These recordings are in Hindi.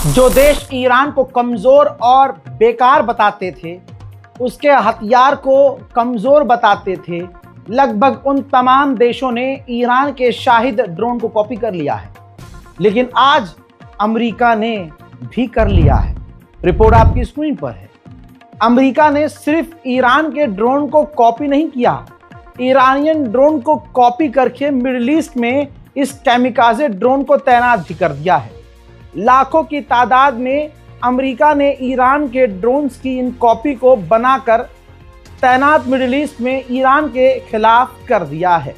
जो देश ईरान को कमजोर और बेकार बताते थे, उसके हथियार को कमजोर बताते थे, लगभग उन तमाम देशों ने ईरान के शाहिद ड्रोन को कॉपी कर लिया है। लेकिन आज अमेरिका ने भी कर लिया है। रिपोर्ट आपकी स्क्रीन पर है। अमेरिका ने सिर्फ ईरान के ड्रोन को कॉपी नहीं किया, ईरानियन ड्रोन को कॉपी करके मिडिल ईस्ट में इस कैमिकाजे ड्रोन को तैनात भी कर दिया है। लाखों की तादाद में अमेरिका ने ईरान के ड्रोन्स की इन कॉपी को बनाकर तैनात मिडिल ईस्ट में ईरान के खिलाफ कर दिया है।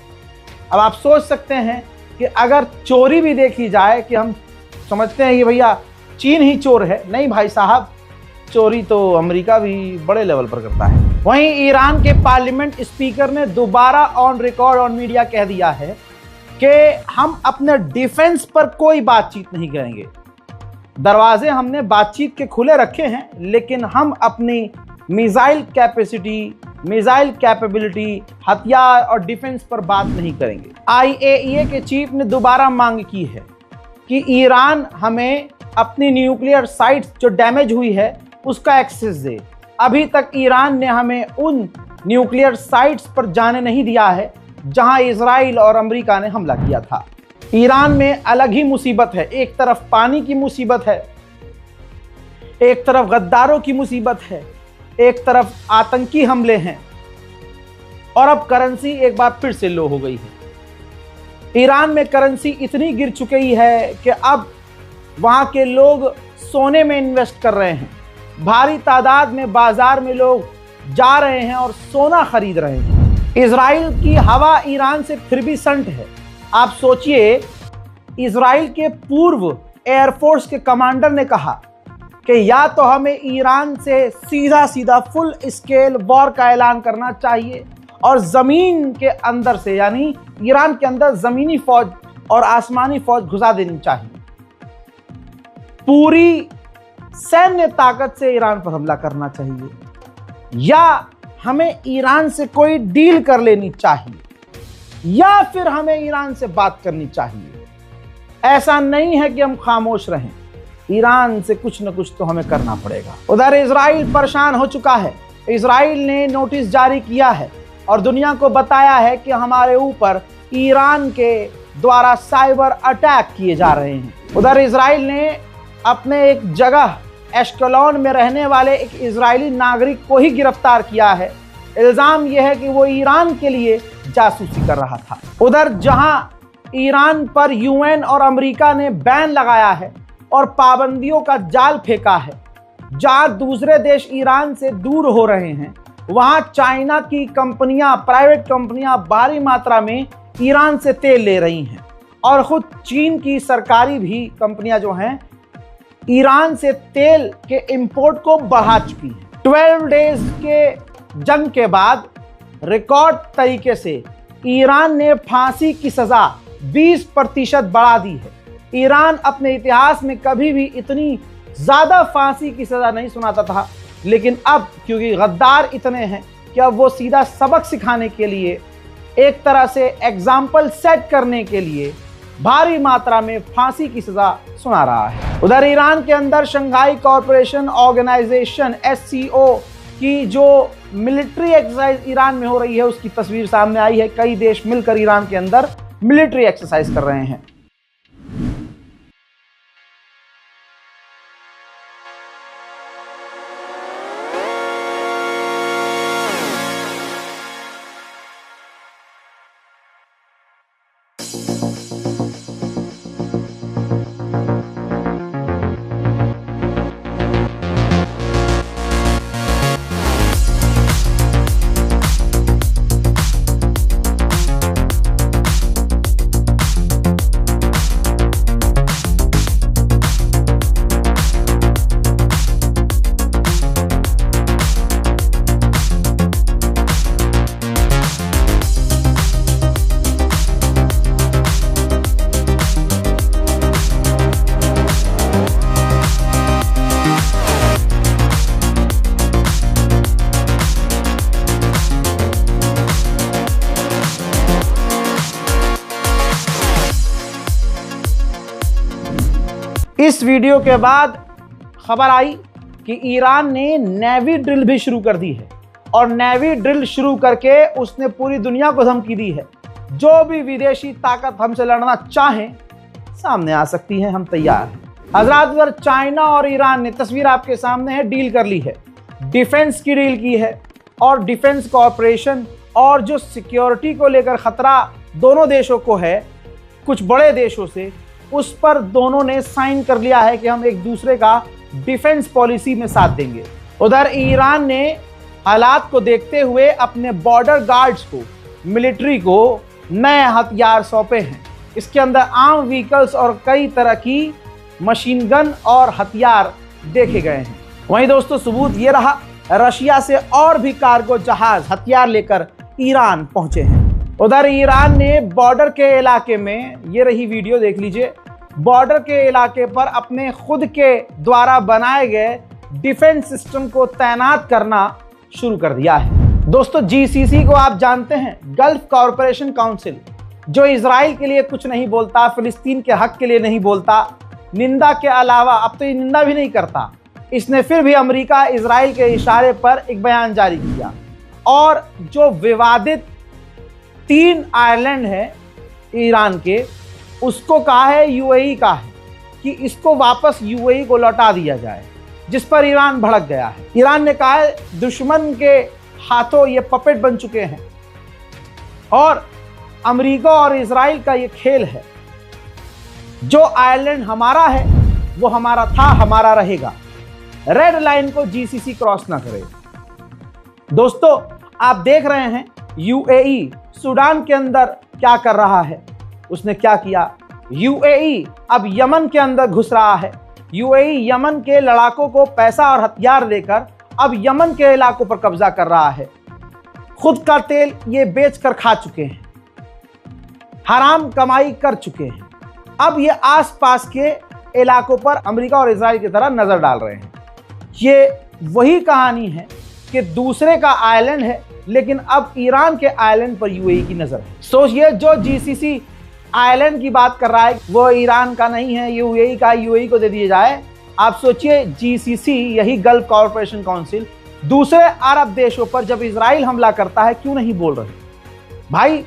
अब आप सोच सकते हैं कि अगर चोरी भी देखी जाए, कि हम समझते हैं कि भैया चीन ही चोर है, नहीं भाई साहब, चोरी तो अमेरिका भी बड़े लेवल पर करता है। वहीं ईरान के पार्लियामेंट स्पीकर ने दोबारा ऑन रिकॉर्ड ऑन मीडिया कह दिया है कि हम अपने डिफेंस पर कोई बातचीत नहीं करेंगे। दरवाजे हमने बातचीत के खुले रखे हैं, लेकिन हम अपनी मिसाइल कैपेसिटी, मिसाइल कैपेबिलिटी, हथियार और डिफेंस पर बात नहीं करेंगे। IAEA के चीफ ने दोबारा मांग की है कि ईरान हमें अपनी न्यूक्लियर साइट्स जो डैमेज हुई है उसका एक्सेस दे। अभी तक ईरान ने हमें उन न्यूक्लियर साइट्स पर जाने नहीं दिया है जहां इजराइल और अमेरिका ने हमला किया था। ईरान में अलग ही मुसीबत है। एक तरफ पानी की मुसीबत है, एक तरफ गद्दारों की मुसीबत है, एक तरफ आतंकी हमले हैं, और अब करेंसी एक बार फिर से लो हो गई है। ईरान में करेंसी इतनी गिर चुकी है कि अब वहां के लोग सोने में इन्वेस्ट कर रहे हैं। भारी तादाद में बाजार में लोग जा रहे हैं और सोना खरीद रहे हैं। इजराइल की हवा ईरान से फिर भी संट है। आप सोचिए, इजराइल के पूर्व एयरफोर्स के कमांडर ने कहा कि या तो हमें ईरान से सीधा सीधा फुल स्केल वॉर का ऐलान करना चाहिए और जमीन के अंदर से, यानी ईरान के अंदर जमीनी फौज और आसमानी फौज घुसा देनी चाहिए। पूरी सैन्य ताकत से ईरान पर हमला करना चाहिए, या हमें ईरान से कोई डील कर लेनी चाहिए, या फिर हमें ईरान से बात करनी चाहिए। ऐसा नहीं है कि हम खामोश रहें, ईरान से कुछ न कुछ तो हमें करना पड़ेगा। उधर इजराइल परेशान हो चुका है। इजराइल ने नोटिस जारी किया है और दुनिया को बताया है कि हमारे ऊपर ईरान के द्वारा साइबर अटैक किए जा रहे हैं। उधर इजराइल ने अपने एक जगह एश्कलोन में रहने वाले एक इजरायली नागरिक को ही गिरफ्तार किया है। इल्जाम यह है कि वो ईरान के लिए जासूसी कर रहा था। उधर जहां ईरान पर UN और अमेरिका ने बैन लगाया है और पाबंदियों का जाल फेंका है, जहां दूसरे देश ईरान से दूर हो रहे हैं, वहां चाइना की कंपनियां, प्राइवेट कंपनियां भारी मात्रा में ईरान से तेल ले रही हैं, और खुद चीन की सरकारी भी कंपनियां जो हैं ईरान से तेल के इंपोर्ट को बढ़ा चुकी हैं। 12 डेज के जंग के बाद रिकॉर्ड तरीके से ईरान ने फांसी की सजा 20% बढ़ा दी है। ईरान अपने इतिहास में कभी भी इतनी ज्यादा फांसी की सजा नहीं सुनाता था, लेकिन अब क्योंकि गद्दार इतने हैं कि अब वो सीधा सबक सिखाने के लिए, एक तरह से एग्जाम्पल सेट करने के लिए भारी मात्रा में फांसी की सजा सुना रहा है। उधर ईरान के अंदर शंघाई कोऑपरेशन ऑर्गेनाइजेशन SCO की जो मिलिट्री एक्सरसाइज ईरान में हो रही है, उसकी तस्वीर सामने आई है। कई देश मिलकर ईरान के अंदर मिलिट्री एक्सरसाइज कर रहे हैं। इस वीडियो के बाद खबर आई कि ईरान ने नेवी ड्रिल भी शुरू कर दी है और नेवी ड्रिल शुरू करके उसने पूरी दुनिया को धमकी दी है, जो भी विदेशी ताकत हमसे लड़ना चाहें सामने आ सकती है, हम तैयार हैं। हजरात, अगर चाइना और ईरान ने, तस्वीर आपके सामने है, डील कर ली है, डिफेंस की डील की है और डिफेंस कॉर्पोरेशन और जो सिक्योरिटी को लेकर खतरा दोनों देशों को है कुछ बड़े देशों से, उस पर दोनों ने साइन कर लिया है कि हम एक दूसरे का डिफेंस पॉलिसी में साथ देंगे। उधर ईरान ने हालात को देखते हुए अपने बॉर्डर गार्ड्स को, मिलिट्री को नए हथियार सौंपे हैं। इसके अंदर आर्म व्हीकल्स और कई तरह की मशीन गन और हथियार देखे गए हैं। वहीं दोस्तों, सबूत ये रहा, रशिया से और भी कार्गो जहाज हथियार लेकर ईरान पहुंचे हैं। उधर ईरान ने बॉर्डर के इलाके में, ये रही वीडियो देख लीजिए, बॉर्डर के इलाके पर अपने खुद के द्वारा बनाए गए डिफेंस सिस्टम को तैनात करना शुरू कर दिया है। दोस्तों, जीसीसी को आप जानते हैं, गल्फ कॉरपोरेशन काउंसिल, जो इजराइल के लिए कुछ नहीं बोलता, फिलिस्तीन के हक के लिए नहीं बोलता, निंदा के अलावा अब तो ये निंदा भी नहीं करता। इसने फिर भी अमेरिका इजराइल के इशारे पर एक बयान जारी किया और जो विवादित 3 आइलैंड है ईरान के, उसको कहा है, यूएई का है कि इसको वापस यूएई को लौटा दिया जाए, जिस पर ईरान भड़क गया है। ईरान ने कहा है दुश्मन के हाथों ये पपेट बन चुके हैं और अमेरिका और इजराइल का ये खेल है। जो आयरलैंड हमारा है वो हमारा था, हमारा रहेगा। रेड लाइन को जीसीसी क्रॉस ना करे। दोस्तों, आप देख रहे हैं यूएई सूडान के अंदर क्या कर रहा है। उसने क्या किया, यूएई अब यमन के अंदर घुस रहा है। यूएई यमन के लड़ाकों को पैसा और हथियार देकर अब यमन के इलाकों पर कब्जा कर रहा है। खुद का तेल ये बेचकर खा चुके हैं, हराम कमाई कर चुके हैं। अब ये आसपास के इलाकों पर अमेरिका और इजराइल की तरह नजर डाल रहे हैं। ये वही कहानी है कि दूसरे का आइलैंड है, लेकिन अब ईरान के आइलैंड पर यूएई की नजर है। सोचिए, जो जीसीसी आइलैंड की बात कर रहा है वो ईरान का नहीं है, यूएई का, यूएई को दे दिया जाए। आप सोचिए, जीसीसी, यही गल्फ कॉरपोरेशन काउंसिल, दूसरे अरब देशों पर जब इजराइल हमला करता है क्यों नहीं बोल रहे? भाई,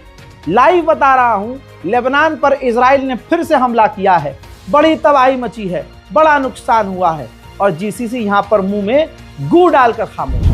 लाइव बता रहा हूं, लेबनान पर इजराइल ने फिर से हमला किया है, बड़ी तबाही मची है, बड़ा नुकसान हुआ है और जीसीसी यहां पर मुंह में गू डालकर खामोश है।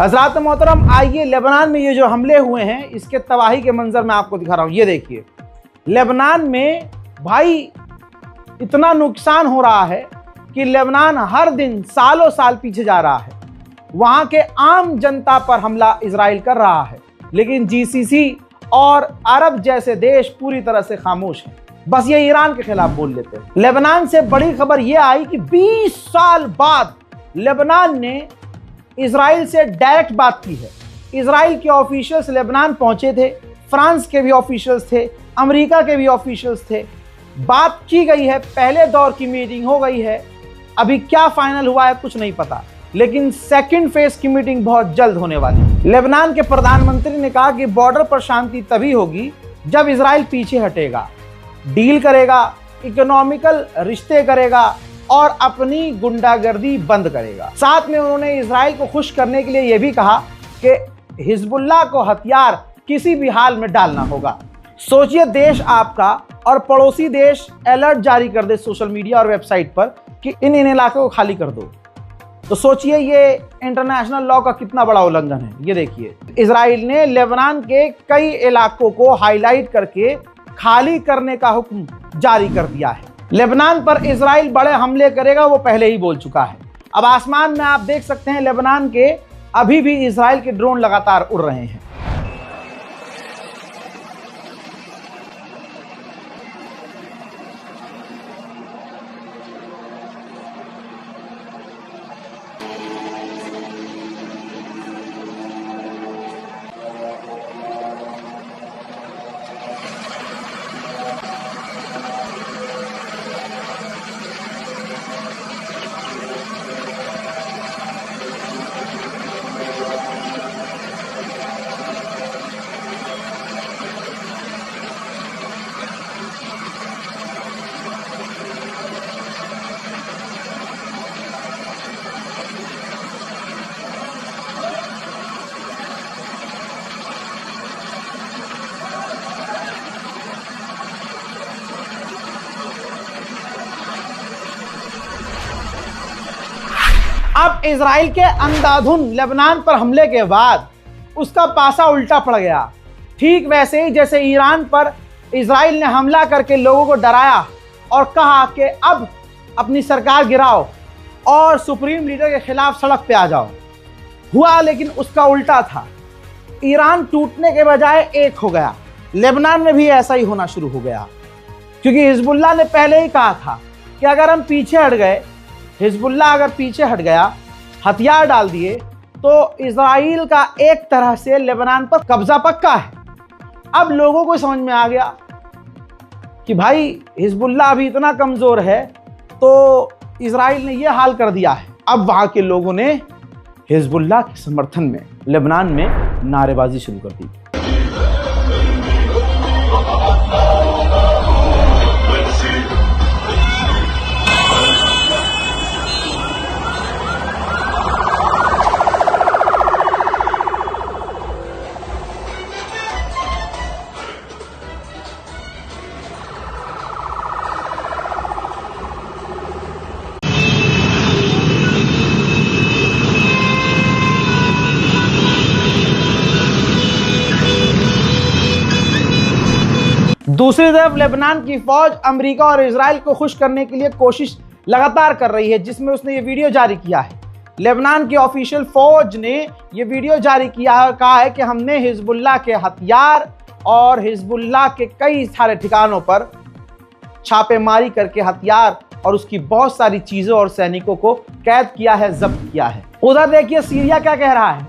हजरात मोहतरम, आइए लेबनान में ये जो हमले हुए हैं इसके तबाही के मंजर मैं आपको दिखा रहा हूं। ये देखिए, लेबनान में भाई इतना नुकसान हो रहा है कि लेबनान हर दिन सालों साल पीछे जा रहा है। वहां के आम जनता पर हमला इजराइल कर रहा है, लेकिन जीसीसी और अरब जैसे देश पूरी तरह से खामोश हैं। बस ये ईरान के खिलाफ बोल लेते हैं। लेबनान से बड़ी खबर यह आई कि 20 साल बाद लेबनान ने इजराइल से डायरेक्ट बात की है। इजराइल के ऑफिशियल्स लेबनान पहुंचे थे, फ्रांस के भी ऑफिशियल्स थे, अमेरिका के भी ऑफिशियल्स थे, बात की गई है, पहले दौर की मीटिंग हो गई है। अभी क्या फाइनल हुआ है कुछ नहीं पता, लेकिन सेकंड फेज की मीटिंग बहुत जल्द होने वाली है। लेबनान के प्रधानमंत्री ने कहा कि बॉर्डर पर शांति तभी होगी जब इजराइल पीछे हटेगा, डील करेगा, इकोनॉमिकल रिश्ते करेगा और अपनी गुंडागर्दी बंद करेगा। साथ में उन्होंने इजराइल को खुश करने के लिए यह भी कहा कि हिजबुल्लाह को हथियार किसी भी हाल में डालना होगा। सोचिए, देश आपका और पड़ोसी देश अलर्ट जारी कर दे सोशल मीडिया और वेबसाइट पर कि इन इलाकों को खाली कर दो, तो सोचिए ये इंटरनेशनल लॉ का कितना बड़ा उल्लंघन है। ये देखिए, इजराइल ने लेबनान के कई इलाकों को हाईलाइट करके खाली करने का हुक्म जारी कर दिया है। लेबनान पर इजराइल बड़े हमले करेगा, वो पहले ही बोल चुका है। अब आसमान में आप देख सकते हैं लेबनान के अभी भी इजराइल के ड्रोन लगातार उड़ रहे हैं। अब इजराइल के अंधाधुंध लेबनान पर हमले के बाद उसका पासा उल्टा पड़ गया। ठीक वैसे ही जैसे ईरान पर इजराइल ने हमला करके लोगों को डराया और कहा कि अब अपनी सरकार गिराओ और सुप्रीम लीडर के खिलाफ सड़क पे आ जाओ, हुआ लेकिन उसका उल्टा था। ईरान टूटने के बजाय एक हो गया। लेबनान में भी ऐसा ही होना शुरू हो गया, क्योंकि हिजबुल्लाह ने पहले ही कहा था कि अगर हम पीछे हट गए, हिजबुल्लाह अगर पीछे हट गया, हथियार डाल दिए, तो इजराइल का एक तरह से लेबनान पर कब्जा पक्का है। अब लोगों को समझ में आ गया कि भाई हिजबुल्लाह अभी इतना कमज़ोर है, तो इजराइल ने यह हाल कर दिया है। अब वहाँ के लोगों ने हिजबुल्लाह के समर्थन में लेबनान में नारेबाजी शुरू कर दी। दूसरी तरफ लेबनान की फौज अमेरिका और इजराइल को खुश करने के लिए कोशिश लगातार कर रही है, जिसमें उसने ये वीडियो जारी किया है। लेबनान की ऑफिशियल फौज ने ये वीडियो जारी किया है, कहा है कि हमने हिजबुल्लाह के हथियार और हिजबुल्लाह के कई सारे ठिकानों पर छापेमारी करके हथियार और उसकी बहुत सारी चीजों और सैनिकों को कैद किया है, जब्त किया है। उधर देखिए सीरिया क्या कह रहा है।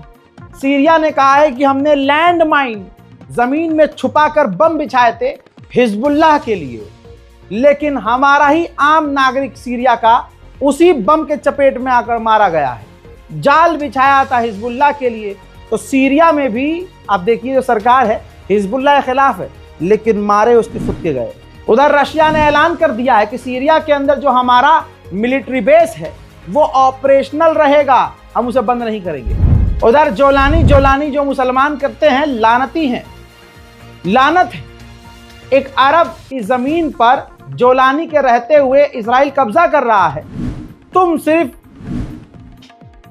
सीरिया ने कहा है कि हमने लैंड माइन जमीन में छुपाकर बम बिछाए थे हिजबुल्लाह के लिए, लेकिन हमारा ही आम नागरिक सीरिया का उसी बम के चपेट में आकर मारा गया है। जाल बिछाया था हिजबुल्लाह के लिए, तो सीरिया में भी आप देखिए जो सरकार है हिजबुल्लाह के खिलाफ है, लेकिन मारे उसके खुद के गए। उधर रशिया ने ऐलान कर दिया है कि सीरिया के अंदर जो हमारा मिलिट्री बेस है वो ऑपरेशनल रहेगा, हम उसे बंद नहीं करेंगे। उधर जोलानी जो मुसलमान करते हैं लानती हैं, लानत है। एक अरब की जमीन पर जोलानी के रहते हुए इजराइल कब्जा कर रहा है।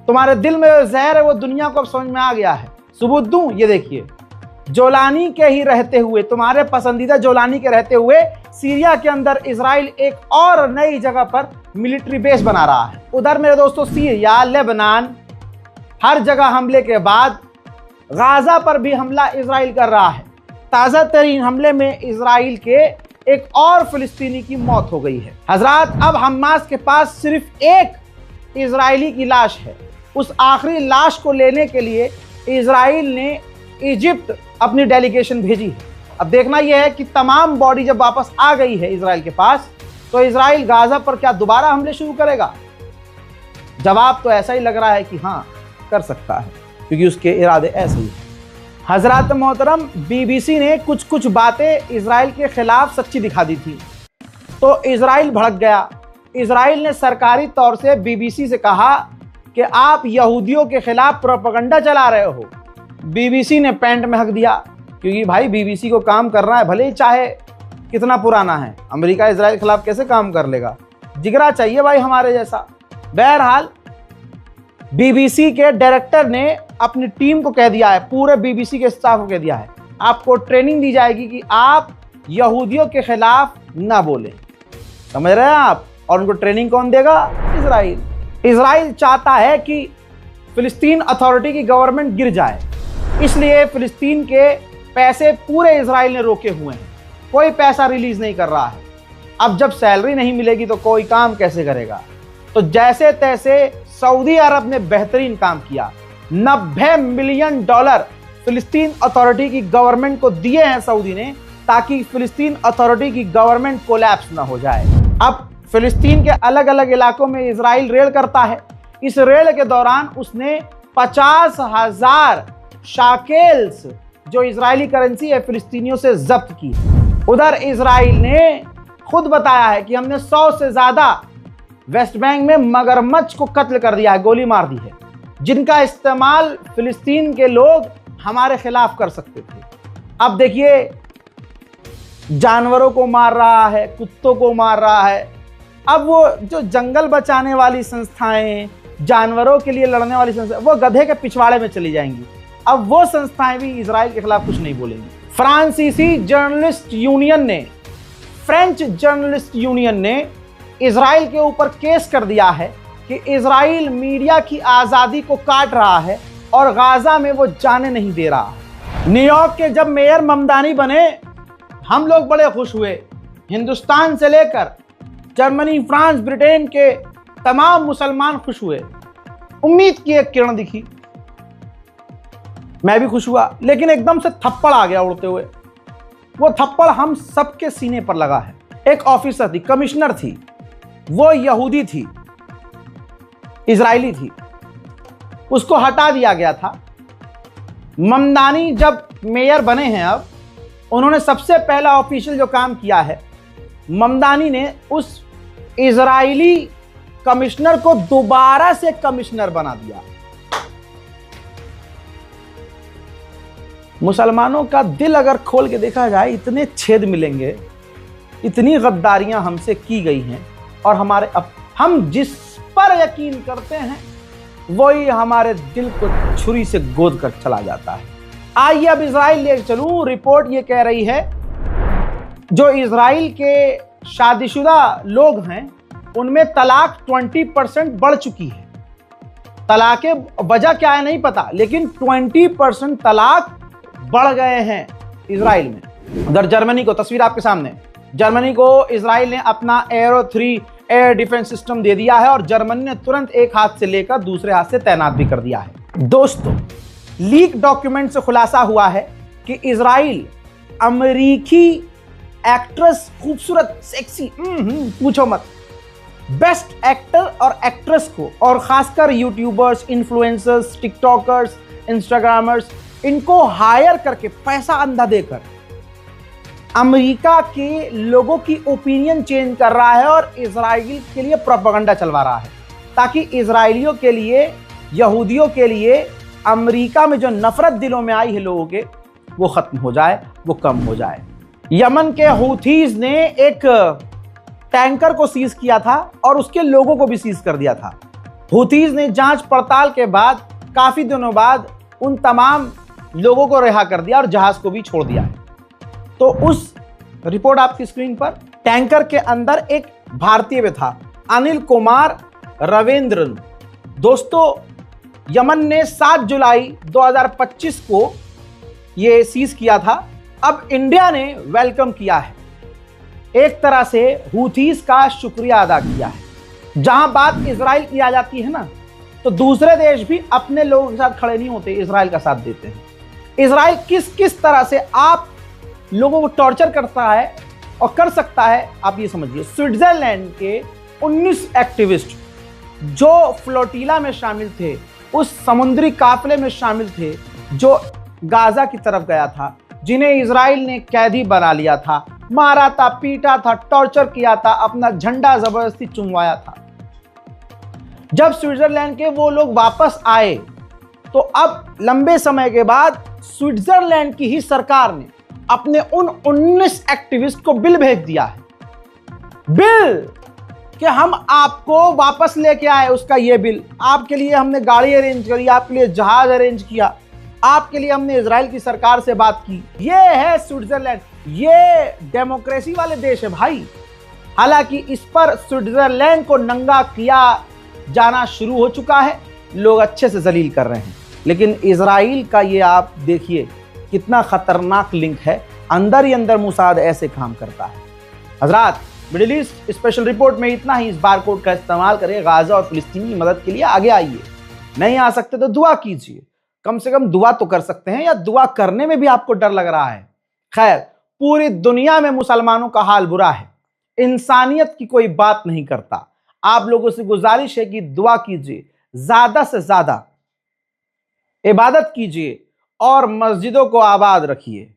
तुम्हारे दिल में जो जहर है वो दुनिया को अब समझ में आ गया है। सबूत दूं, ये देखिए, जोलानी के ही रहते हुए, तुम्हारे पसंदीदा जोलानी के रहते हुए सीरिया के अंदर इजराइल एक और नई जगह पर मिलिट्री बेस बना रहा है। उधर मेरे दोस्तों सीरिया, लेबनान, हर जगह हमले के बाद गाजा पर भी हमला इजराइल कर रहा है। ताज़ा तरीन हमले में इजराइल के एक और फिलिस्तीनी की मौत हो गई है। हजरात, अब हमास के पास सिर्फ एक इजरायली की लाश है। उस आखिरी लाश को लेने के लिए इजराइल ने इजिप्ट अपनी डेलीगेशन भेजी है। अब देखना यह है कि तमाम बॉडी जब वापस आ गई है इजराइल के पास, तो इजराइल गाजा पर क्या दोबारा हमले शुरू करेगा? जवाब तो ऐसा ही लग रहा है कि हाँ, कर सकता है, क्योंकि उसके इरादे ऐसे ही हैं। हजरत मोहतरम, बीबीसी ने कुछ बातें इजराइल के खिलाफ सच्ची दिखा दी थी, तो इजराइल भड़क गया। इजराइल ने सरकारी तौर से बीबीसी से कहा कि आप यहूदियों के खिलाफ प्रोपेगेंडा चला रहे हो। बीबीसी ने पैंट में हक दिया, क्योंकि भाई बीबीसी को काम करना है, भले ही चाहे कितना पुराना है। अमेरिका इजराइल के खिलाफ कैसे काम कर लेगा? जिगरा चाहिए भाई हमारे जैसा। बहरहाल बीबीसी के डायरेक्टर ने अपनी टीम को कह दिया है, पूरे बीबीसी के स्टाफ को कह दिया है, आपको ट्रेनिंग दी जाएगी कि आप यहूदियों के खिलाफ ना बोलें। समझ रहे हैं आप? और उनको ट्रेनिंग कौन देगा? इजराइल। इजराइल चाहता है कि फिलिस्तीन अथॉरिटी की गवर्नमेंट गिर जाए, इसलिए फिलिस्तीन के पैसे पूरे इजराइल ने रोके हुए हैं, कोई पैसा रिलीज नहीं कर रहा है। अब जब सैलरी नहीं मिलेगी तो कोई काम कैसे करेगा? तो जैसे तैसे सऊदी अरब ने बेहतरीन काम किया। $90 मिलियन फिलिस्तीन अथॉरिटी की गवर्नमेंट को दिए हैं सऊदी ने, ताकि फिलिस्तीन अथॉरिटी की गवर्नमेंट कोलैप्स ना हो जाए। अब फिलिस्तीन के अलग अलग इलाकों में इजराइल रेड करता है। इस रेड के दौरान उसने 50,000 शाकेल्स, जो इजरायली करेंसी है, फिलिस्तीनियों से जब्त की। उधर इजराइल ने खुद बताया है कि हमने 100 से ज्यादा वेस्ट बैंक में मगरमच्छ को कत्ल कर दिया है, गोली मार दी है, जिनका इस्तेमाल फिलिस्तीन के लोग हमारे खिलाफ कर सकते थे। अब देखिए, जानवरों को मार रहा है, कुत्तों को मार रहा है। अब वो जो जंगल बचाने वाली संस्थाएं, जानवरों के लिए लड़ने वाली संस्था, वो गधे के पिछवाड़े में चली जाएंगी। अब वो संस्थाएं भी इजराइल के खिलाफ कुछ नहीं बोलेंगी। फ्रांसीसी जर्नलिस्ट यूनियन ने, फ्रेंच जर्नलिस्ट यूनियन ने इजराइल के ऊपर केस कर दिया है कि इजराइल मीडिया की आज़ादी को काट रहा है और गाजा में वो जाने नहीं दे रहा है। न्यूयॉर्क के जब मेयर ममदानी बने, हम लोग बड़े खुश हुए। हिंदुस्तान से लेकर जर्मनी, फ्रांस, ब्रिटेन के तमाम मुसलमान खुश हुए। उम्मीद की एक किरण दिखी, मैं भी खुश हुआ, लेकिन एकदम से थप्पड़ आ गया उड़ते हुए। वो थप्पड़ हम सबके सीने पर लगा है। एक ऑफिसर थी, कमिश्नर थी, वो यहूदी थी, इजरायली थी, उसको हटा दिया गया था। ममदानी जब मेयर बने हैं, अब उन्होंने सबसे पहला ऑफिशियल जो काम किया है, ममदानी ने उस इजरायली कमिश्नर को दोबारा से कमिश्नर बना दिया। मुसलमानों का दिल अगर खोल के देखा जाए, इतने छेद मिलेंगे, इतनी गद्दारियां हमसे की गई हैं, और हम जिस पर यकीन करते हैं वही हमारे दिल को छुरी से गोद कर चला जाता है। आइए अब इजराइल ले चलूं। रिपोर्ट ये कह रही है जो इजराइल के शादीशुदा लोग हैं उनमें तलाक 20% बढ़ चुकी है। तलाक के वजह क्या है नहीं पता, लेकिन 20% तलाक बढ़ गए हैं इजराइल में। उधर जर्मनी को, तस्वीर आपके सामने, जर्मनी को इजराइल ने अपना एरो 3 एयर डिफेंस सिस्टम दे दिया है और जर्मनी ने तुरंत एक हाथ से लेकर दूसरे हाथ से तैनात भी कर दिया है। दोस्तों, लीक डॉक्यूमेंट से खुलासा हुआ है कि इजराइल अमेरिकी एक्ट्रेस, खूबसूरत, सेक्सी, पूछो मत, बेस्ट एक्टर और एक्ट्रेस को, और खासकर यूट्यूबर्स, इन्फ्लुएंसर्स, टिकटॉकर्स, इंस्टाग्रामर्स, इनको हायर करके पैसा अंधा देकर अमेरिका के लोगों की ओपिनियन चेंज कर रहा है और इजराइल के लिए प्रोपेगेंडा चलवा रहा है, ताकि इजराइलियों के लिए, यहूदियों के लिए अमेरिका में जो नफरत दिलों में आई है लोगों के, वो खत्म हो जाए, वो कम हो जाए। यमन के हूथीज ने एक टैंकर को सीज किया था और उसके लोगों को भी सीज कर दिया था। हूथीज ने जांच पड़ताल के बाद काफी दिनों बाद उन तमाम लोगों को रिहा कर दिया और जहाज को भी छोड़ दिया है। तो उस रिपोर्ट आपकी स्क्रीन पर, टैंकर के अंदर एक भारतीय भी था, अनिल कुमार रविंद्रन। दोस्तों, यमन ने 7 जुलाई 2025 को ये सीज किया था। अब इंडिया ने वेलकम किया है, एक तरह से हूथीज का शुक्रिया अदा किया है। जहां बात इजराइल की आ जाती है ना, तो दूसरे देश भी अपने लोगों के साथ खड़े नहीं होते, इजराइल का साथ देते हैं। इजराइल किस किस तरह से आप लोगों को टॉर्चर करता है और कर सकता है, आप ये समझिए। स्विट्जरलैंड के 19 एक्टिविस्ट जो फ्लोटीला में शामिल थे, उस समुद्री काफिले में शामिल थे जो गाजा की तरफ गया था, जिन्हें इजराइल ने कैदी बना लिया था, मारा था, पीटा था, टॉर्चर किया था, अपना झंडा जबरदस्ती चुमवाया था। जब स्विट्जरलैंड के वो लोग वापस आए, तो अब लंबे समय के बाद स्विट्जरलैंड की ही सरकार ने अपने उन 19 एक्टिविस्ट को बिल भेज दिया है। बिल कि हम आपको वापस लेके आए, उसका ये बिल, आपके लिए हमने गाड़ी अरेंज करी, आपके लिए जहाज अरेंज किया, आपके लिए हमने इजराइल की सरकार से बात की। ये है स्विट्जरलैंड, ये डेमोक्रेसी वाले देश है भाई। हालांकि इस पर स्विट्जरलैंड को नंगा किया जाना शुरू हो चुका है, लोग अच्छे से जलील कर रहे हैं, लेकिन इजराइल का ये आप देखिए कितना खतरनाक लिंक है, अंदर ही अंदर मोसाद ऐसे काम करता है। हजरात, मिडिल ईस्ट स्पेशल रिपोर्ट में इतना ही। इस बारकोड का इस्तेमाल करें, गाजा और फिलिस्तीन की मदद के लिए आगे आइए। नहीं आ सकते तो दुआ कीजिए, कम से कम दुआ तो कर सकते हैं, या दुआ करने में भी आपको डर लग रहा है। खैर, पूरी दुनिया में मुसलमानों का हाल बुरा है, इंसानियत की कोई बात नहीं करता। आप लोगों से गुजारिश है कि दुआ कीजिए, ज्यादा से ज्यादा इबादत कीजिए और मस्जिदों को आबाद रखिए।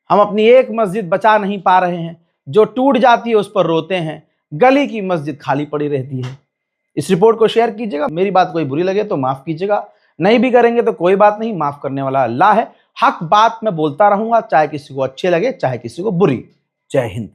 हम अपनी एक मस्जिद बचा नहीं पा रहे हैं, जो टूट जाती है उस पर रोते हैं, गली की मस्जिद खाली पड़ी रहती है। इस रिपोर्ट को शेयर कीजिएगा। मेरी बात कोई बुरी लगे तो माफ कीजिएगा, नहीं भी करेंगे तो कोई बात नहीं, माफ करने वाला अल्लाह है। हक बात मैं बोलता रहूंगा, चाहे किसी को अच्छे लगे चाहे किसी को बुरी। जय हिंद।